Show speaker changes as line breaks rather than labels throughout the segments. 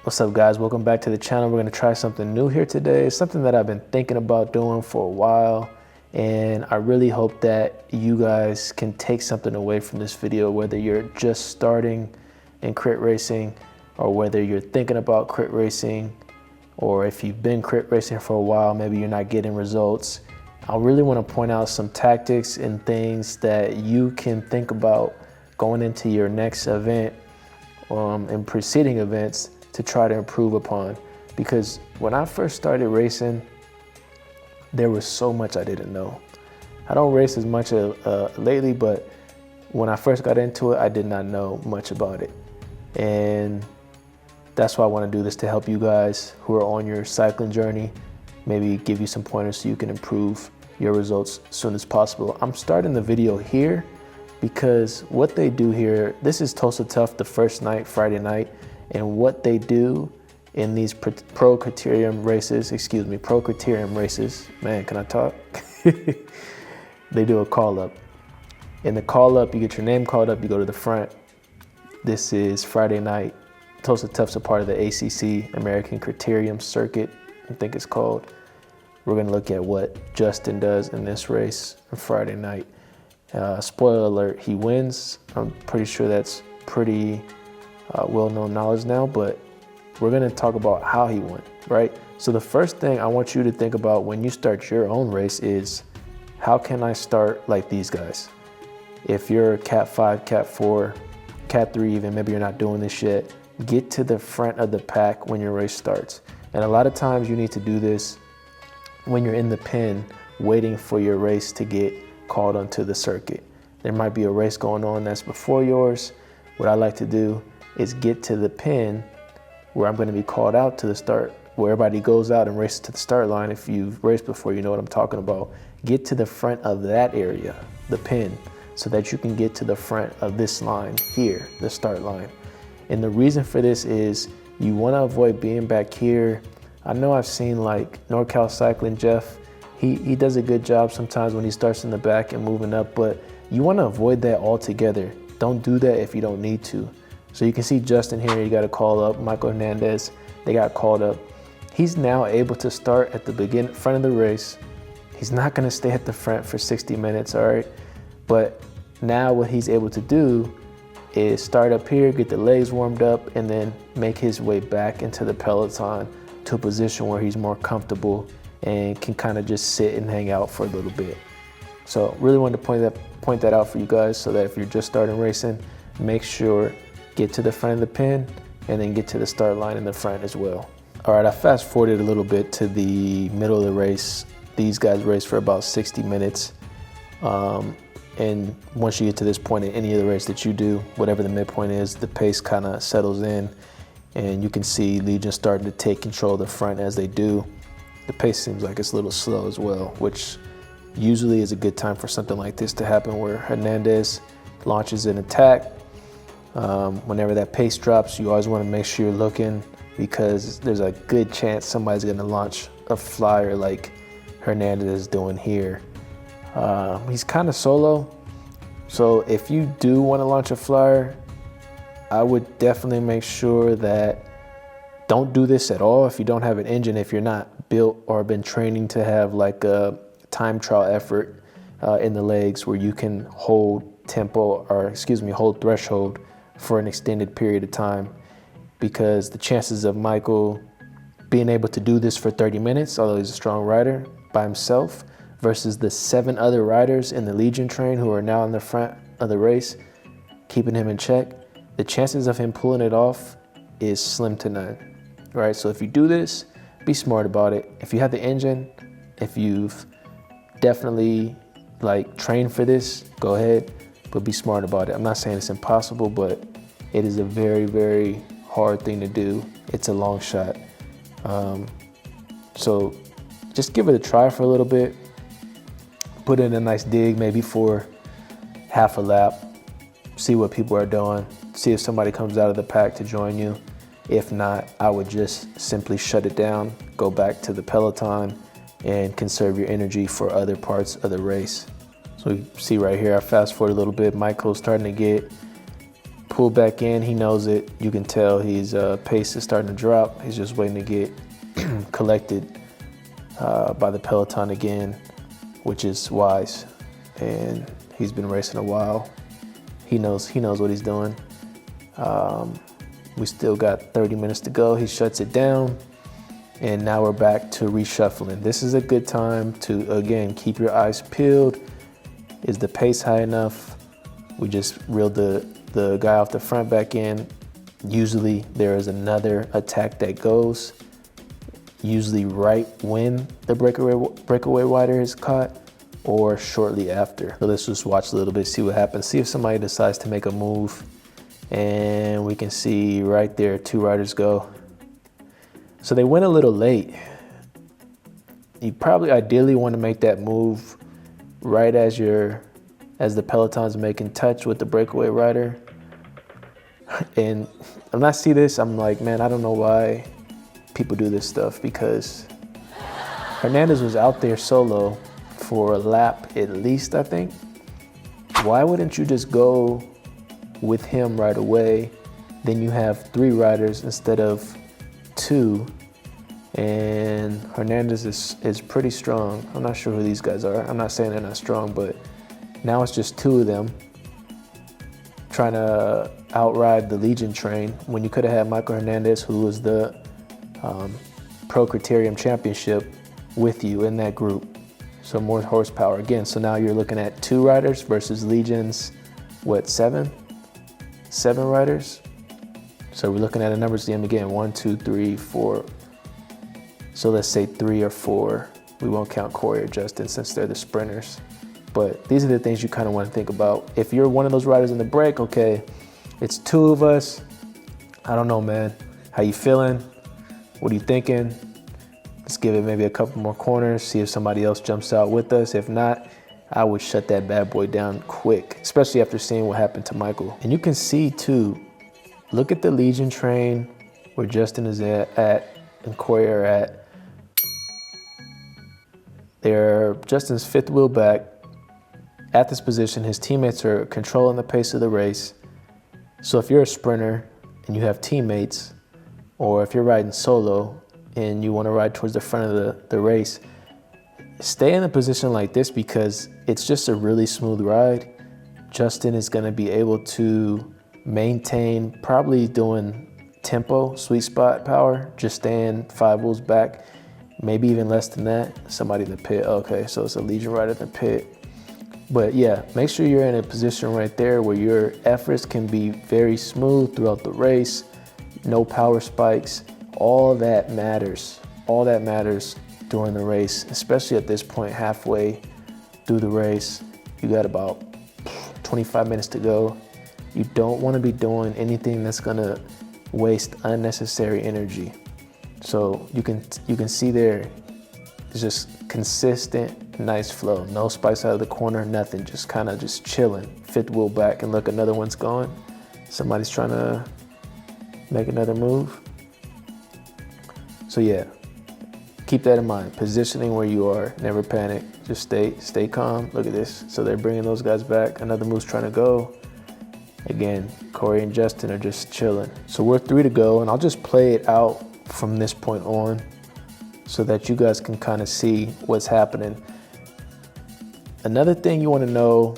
What's up, guys? Welcome back to the channel. We're going to try something new here today. It's something that I've been thinking about doing for a while, and I really hope that you guys can take something away from this video, whether you're just starting in crit racing or whether you're thinking about crit racing, or if you've been crit racing for a while, maybe you're not getting results. I really want to point out some tactics and things that you can think about going into your next event and preceding events to try to improve upon. Because when I first started racing, there was so much I didn't know. I don't race as much lately, but when I first got into it, I did not know much about it. And that's why I want to do this, to help you guys who are on your cycling journey, maybe give you some pointers so you can improve your results as soon as possible. I'm starting the video here because what they do here, this is Tulsa Tough, the first night, Friday night. And what they do in these pro criterium races, man, can I talk? They do a call up. In the call up, you get your name called up, you go to the front. This is Friday night. Tulsa Tough's a part of the ACC, American Criterium Circuit, I think it's called. We're gonna look at what Justin does in this race on Friday night. Spoiler alert, he wins. I'm pretty sure that's pretty well-known knowledge now, but we're gonna talk about how he won, right? So the first thing I want you to think about when you start your own race is, how can I start like these guys? If you're Cat 5, Cat 4, Cat 3 even, maybe you're not doing this yet, get to the front of the pack when your race starts. And a lot of times you need to do this when you're in the pen waiting for your race to get called onto the circuit. There might be a race going on that's before yours. What I like to do is get to the pen where I'm going to be called out to the start, where everybody goes out and races to the start line. If you've raced before, you know what I'm talking about. Get to the front of that area, the pen, so that you can get to the front of this line here, the start line. And the reason for this is you want to avoid being back here. I know I've seen like NorCal Cycling Jeff, he does a good job sometimes when he starts in the back and moving up, but you want to avoid that altogether. Don't do that if you don't need to. So you can see Justin here, he got a call up. Michael Hernandez, they got called up. He's now able to start at the front of the race. He's not gonna stay at the front for 60 minutes, all right? But now what he's able to do is start up here, get the legs warmed up, and then make his way back into the peloton to a position where he's more comfortable and can kind of just sit and hang out for a little bit. So really wanted to point that out for you guys, so that if you're just starting racing, make sure get to the front of the pen and then get to the start line in the front as well. All right, I fast forwarded a little bit to the middle of the race. These guys race for about 60 minutes. And once you get to this point in any of the race that you do, whatever the midpoint is, the pace kind of settles in, and you can see Legion starting to take control of the front as they do. The pace seems like it's a little slow as well, which usually is a good time for something like this to happen, where Hernandez launches an attack. Whenever that pace drops, you always want to make sure you're looking, because there's a good chance somebody's going to launch a flyer like Hernandez is doing here. He's kind of solo, so if you do want to launch a flyer, I would definitely make sure that don't do this at all if you don't have an engine, if you're not built or been training to have like a time trial effort in the legs where you can hold tempo, or hold threshold for an extended period of time. Because the chances of Michael being able to do this for 30 minutes, although he's a strong rider by himself, versus the 7 other riders in the Legion train who are now in the front of the race, keeping him in check, the chances of him pulling it off is slim to none, right? So if you do this, be smart about it. If you have the engine, if you've definitely like trained for this, go ahead, but be smart about it. I'm not saying it's impossible, but it is a very, very hard thing to do. It's a long shot. So just give it a try for a little bit. Put in a nice dig, maybe for half a lap. See what people are doing. See if somebody comes out of the pack to join you. If not, I would just simply shut it down, go back to the peloton, and conserve your energy for other parts of the race. So you see right here, I fast forward a little bit. Michael's starting to get pull back in. He knows it. You can tell his pace is starting to drop. He's just waiting to get collected by the peloton again, which is wise. And he's been racing a while. He knows what he's doing. We still got 30 minutes to go. He shuts it down. And now we're back to reshuffling. This is a good time to, again, keep your eyes peeled. Is the pace high enough? We just reeled the guy off the front back in. Usually there is another attack that goes, usually right when the breakaway rider is caught or shortly after. So let's just watch a little bit, see what happens. See if somebody decides to make a move. And we can see right there, 2 riders go. So they went a little late. You probably ideally want to make that move right as the peloton's making touch with the breakaway rider. And when I see this, I'm like, man, I don't know why people do this stuff, because Hernandez was out there solo for a lap at least, I think. Why wouldn't you just go with him right away? Then you have 3 riders instead of 2. And Hernandez is pretty strong. I'm not sure who these guys are. I'm not saying they're not strong, but now it's just 2 of them trying to outride the Legion train when you could have had Michael Hernandez, who was the Pro Criterium Championship, with you in that group. So more horsepower again. So now you're looking at 2 riders versus Legion's, what, 7? 7 riders. So we're looking at a numbers game again. 1, 2, 3, 4. So let's say 3 or 4. We won't count Cory or Justin since they're the sprinters. But these are the things you kind of want to think about. If you're one of those riders in the break, okay, it's 2 of us. I don't know, man. How you feeling? What are you thinking? Let's give it maybe a couple more corners, see if somebody else jumps out with us. If not, I would shut that bad boy down quick, especially after seeing what happened to Michael. And you can see too, look at the Legion train where Justin is at and Cory are at. They're Justin's 5th wheel back. At this position, his teammates are controlling the pace of the race. So if you're a sprinter and you have teammates, or if you're riding solo and you want to ride towards the front of the race, stay in a position like this because it's just a really smooth ride. Justin is going to be able to maintain, probably doing tempo, sweet spot power, just staying 5 wheels back, maybe even less than that. Somebody in the pit. Okay, so it's a Legion rider in the pit. But yeah, make sure you're in a position right there where your efforts can be very smooth throughout the race. No power spikes. All that matters. All that matters during the race, especially at this point, halfway through the race. You got about 25 minutes to go. You don't want to be doing anything that's gonna waste unnecessary energy. So you can see there, it's just consistent, nice flow. No spikes out of the corner, nothing. Just kind of just chilling. 5th wheel back, and look, another one's going. Somebody's trying to make another move. So yeah, keep that in mind. Positioning where you are, never panic. Just stay calm. Look at this. So they're bringing those guys back. Another move's trying to go. Again, Cory and Justin are just chilling. So we're 3 to go, and I'll just play it out from this point on so that you guys can kind of see what's happening. Another thing you want to know,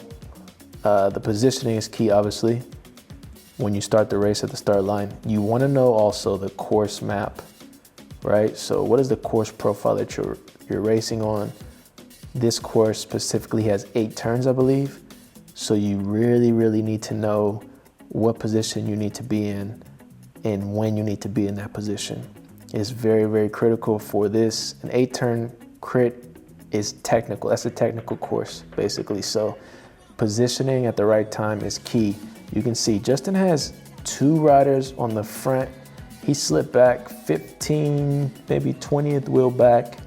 the positioning is key, obviously. When you start the race at the start line, you want to know also the course map, right? So what is the course profile that you're racing on? This course specifically has 8 turns, I believe. So you really need to know what position you need to be in and when you need to be in that position. It's very critical for this. An 8-turn crit is technical. That's a technical course, basically. So positioning at the right time is key. You can see Justin has 2 riders on the front. He slipped back 15, maybe 20th wheel back.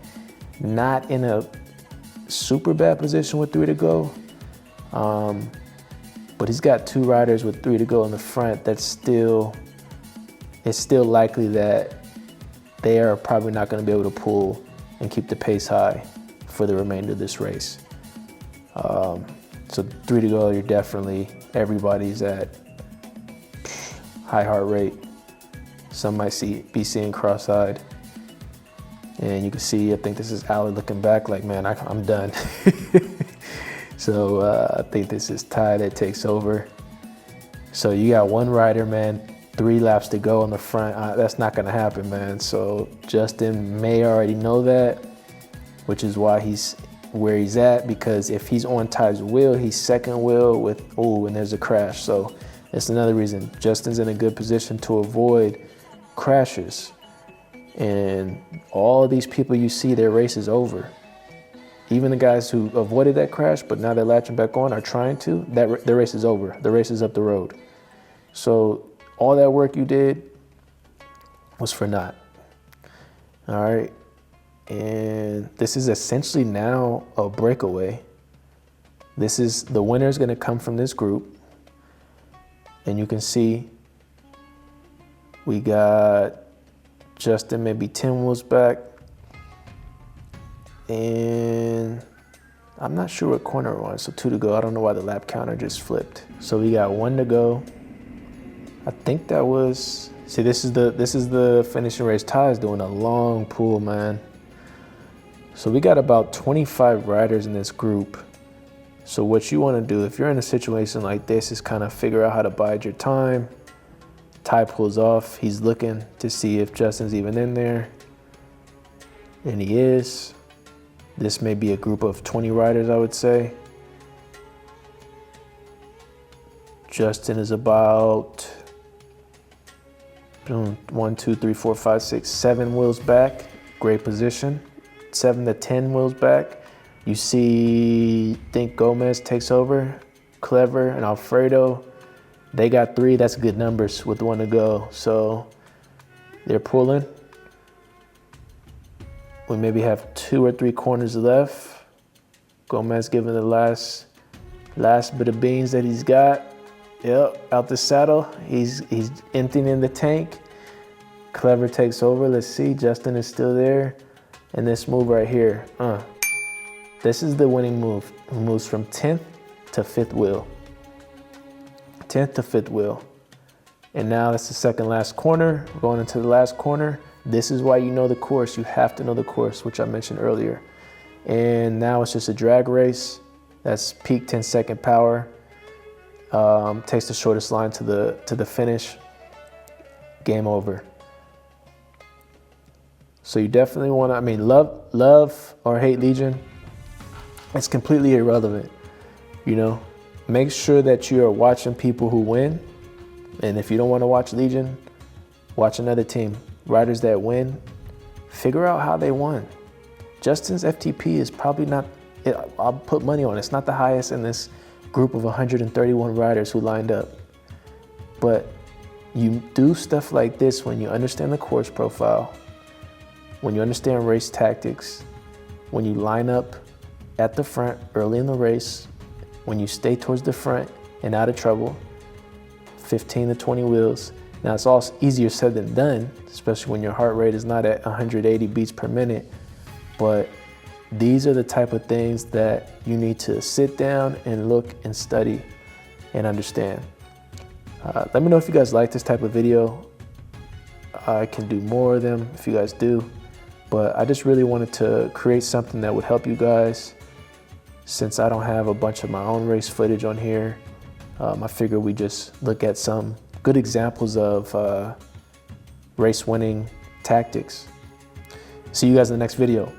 Not in a super bad position with 3 to go. But he's got 2 riders with 3 to go in the front. It's still likely that they are probably not going to be able to pull and keep the pace high for the remainder of this race. So 3 to go, you're definitely, everybody's at high heart rate. Some might be seeing cross-eyed. And you can see, I think this is Ali looking back like, man, I'm done. So I think this is Ty that takes over. So you got one rider, man, 3 laps to go on the front. That's not gonna happen, man. So Justin may already know that, which is why he's where he's at, because if he's on Ty's wheel, he's second wheel with, and there's a crash. So it's another reason Justin's in a good position to avoid crashes. And all these people you see, their race is over. Even the guys who avoided that crash, but now they're latching back on, are trying to, their race is over. The race is up the road. So all that work you did was for naught. All right. And this is essentially now a breakaway. The winner is going to come from this group. And you can see we got Justin maybe 10 wheels back. And I'm not sure what corner we're on, so 2 to go. I don't know why the lap counter just flipped. So we got 1 to go. I think that was, see, this is the finishing race. Ty is doing a long pull, man. So we got about 25 riders in this group. So what you want to do if you're in a situation like this is kind of figure out how to bide your time. Ty pulls off. He's looking to see if Justin's even in there. And he is. This may be a group of 20 riders, I would say. Justin is about 1, 2, 3, 4, 5, 6, 7 wheels back. Great position. 7 to 10 wheels back. You see, I think Gomez takes over. Clever and Alfredo, they got 3. That's good numbers with 1 to go. So they're pulling. We maybe have 2 or 3 corners left. Gomez giving the last bit of beans that he's got. Yep, out the saddle. He's emptying in the tank. Clever takes over. Let's see, Justin is still there. And this move right here, this is the winning move. It moves from 10th to 5th wheel. 10th to 5th wheel. And now that's the second last corner. We're going into the last corner. This is why you know the course. You have to know the course, which I mentioned earlier. And now it's just a drag race. That's peak 10-second power. Takes the shortest line to the finish. Game over. So you definitely want to, I mean, love or hate Legion, it's completely irrelevant. You know, make sure that you are watching people who win. And if you don't want to watch Legion, watch another team. Riders that win, figure out how they won. Justin's FTP is probably not, I'll put money on it, it's not the highest in this group of 131 riders who lined up. But you do stuff like this when you understand the course profile, when you understand race tactics, when you line up at the front early in the race, when you stay towards the front and out of trouble, 15 to 20 wheels. Now it's all easier said than done, especially when your heart rate is not at 180 beats per minute. But these are the type of things that you need to sit down and look and study and understand. Let me know if you guys like this type of video. I can do more of them if you guys do. But I just really wanted to create something that would help you guys. Since I don't have a bunch of my own race footage on here, I figured we just look at some good examples of race winning tactics. See you guys in the next video.